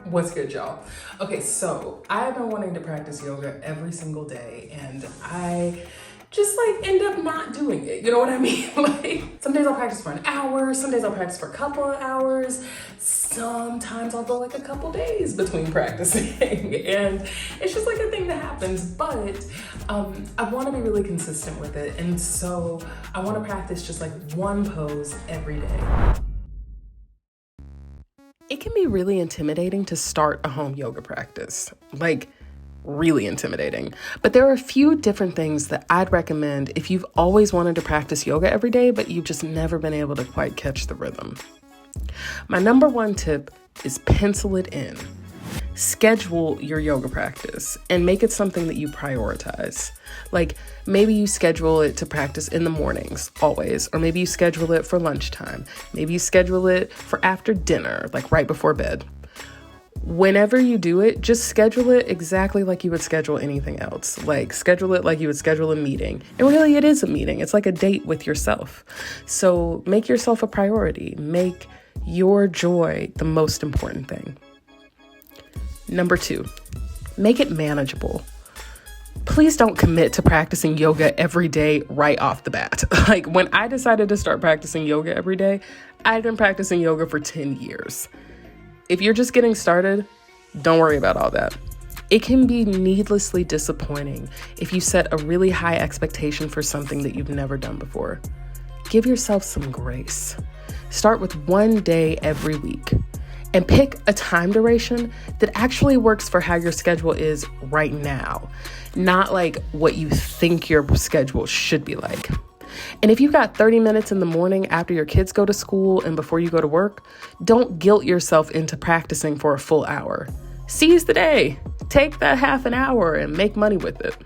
What's good, y'all? Okay, so I've been wanting to practice yoga every single day, and I just like end up not doing it. You know what I mean? Like some days I'll practice for an hour, some days I'll practice for a couple of hours, sometimes I'll go like a couple days between practicing, and it's just like a thing that happens. But I want to be really consistent with it, and so I want to practice just like one pose every day. It can be really intimidating to start a home yoga practice, like really intimidating. But there are a few different things that I'd recommend if you've always wanted to practice yoga every day, but you've just never been able to quite catch the rhythm. My number one tip is pencil it in. Schedule your yoga practice and make it something that you prioritize. Like maybe you schedule it to practice in the mornings always, or maybe you schedule it for lunchtime. Maybe you schedule it for after dinner, like right before bed. Whenever you do it, just schedule it exactly like you would schedule anything else. Like schedule it like you would schedule a meeting. And really it is a meeting. It's like a date with yourself. So make yourself a priority. Make your joy the most important thing. Number 2, make it manageable. Please don't commit to practicing yoga every day right off the bat. Like when I decided to start practicing yoga every day, I'd been practicing yoga for 10 years. If you're just getting started, don't worry about all that. It can be needlessly disappointing if you set a really high expectation for something that you've never done before. Give yourself some grace. Start with one day every week. And pick a time duration that actually works for how your schedule is right now, not like what you think your schedule should be like. And if you've got 30 minutes in the morning after your kids go to school and before you go to work, don't guilt yourself into practicing for a full hour. Seize the day. Take that half an hour and make money with it.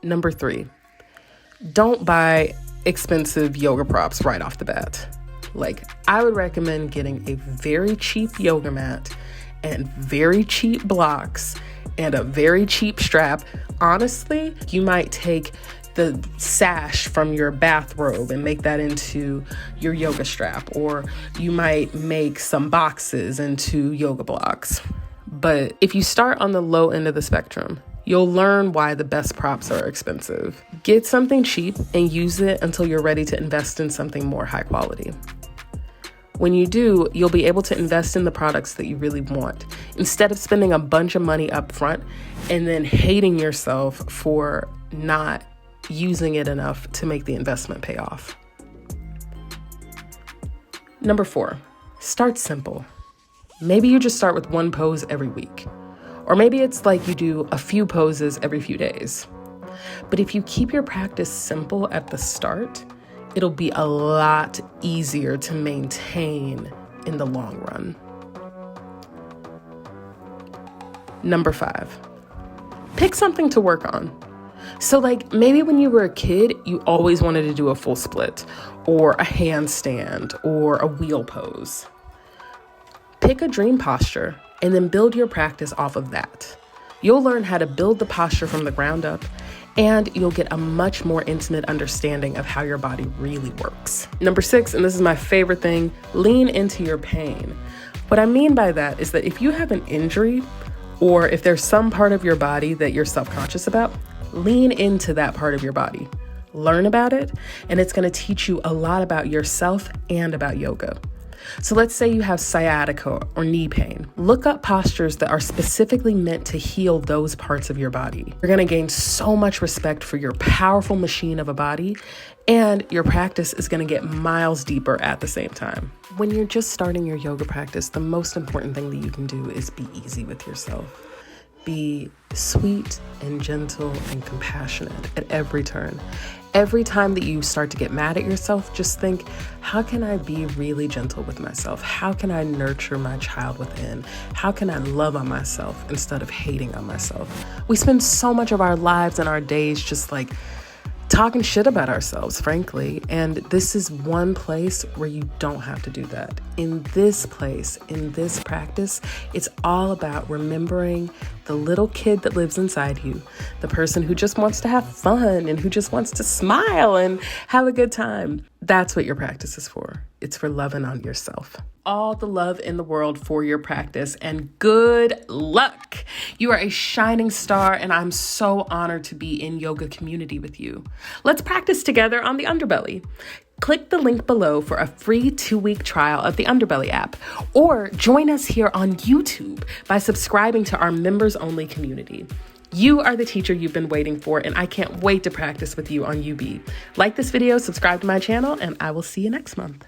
Number 3, don't buy expensive yoga props right off the bat. Like, I would recommend getting a very cheap yoga mat and very cheap blocks and a very cheap strap. Honestly, you might take the sash from your bathrobe and make that into your yoga strap, or you might make some boxes into yoga blocks. But if you start on the low end of the spectrum, you'll learn why the best props are expensive. Get something cheap and use it until you're ready to invest in something more high quality. When you do, you'll be able to invest in the products that you really want, instead of spending a bunch of money up front and then hating yourself for not using it enough to make the investment pay off. Number 4, start simple. Maybe you just start with one pose every week, or maybe it's like you do a few poses every few days. But if you keep your practice simple at the start, it'll be a lot easier to maintain in the long run. Number 5, pick something to work on. So like maybe when you were a kid, you always wanted to do a full split or a handstand or a wheel pose. Pick a dream posture and then build your practice off of that. You'll learn how to build the posture from the ground up, and you'll get a much more intimate understanding of how your body really works. Number 6, and this is my favorite thing, lean into your pain. What I mean by that is that if you have an injury, or if there's some part of your body that you're self-conscious about, lean into that part of your body. Learn about it, and it's going to teach you a lot about yourself and about yoga. So let's say you have sciatica or knee pain. Look up postures that are specifically meant to heal those parts of your body. You're going to gain so much respect for your powerful machine of a body, and your practice is going to get miles deeper at the same time. When you're just starting your yoga practice, the most important thing that you can do is be easy with yourself. Be sweet and gentle and compassionate at every turn. Every time that you start to get mad at yourself, just think, how can I be really gentle with myself? How can I nurture my child within? How can I love on myself instead of hating on myself? We spend so much of our lives and our days just like talking shit about ourselves, frankly. And this is one place where you don't have to do that. In this place, in this practice, it's all about remembering the little kid that lives inside you, the person who just wants to have fun and who just wants to smile and have a good time. That's what your practice is for. It's for loving on yourself. All the love in the world for your practice, and good luck. You are a shining star, and I'm so honored to be in yoga community with you. Let's practice together on the underbelly. Click the link below for a free 2-week trial of the Underbelly app, or join us here on YouTube by subscribing to our members-only community. You are the teacher you've been waiting for, and I can't wait to practice with you on UB. Like this video, subscribe to my channel, and I will see you next month.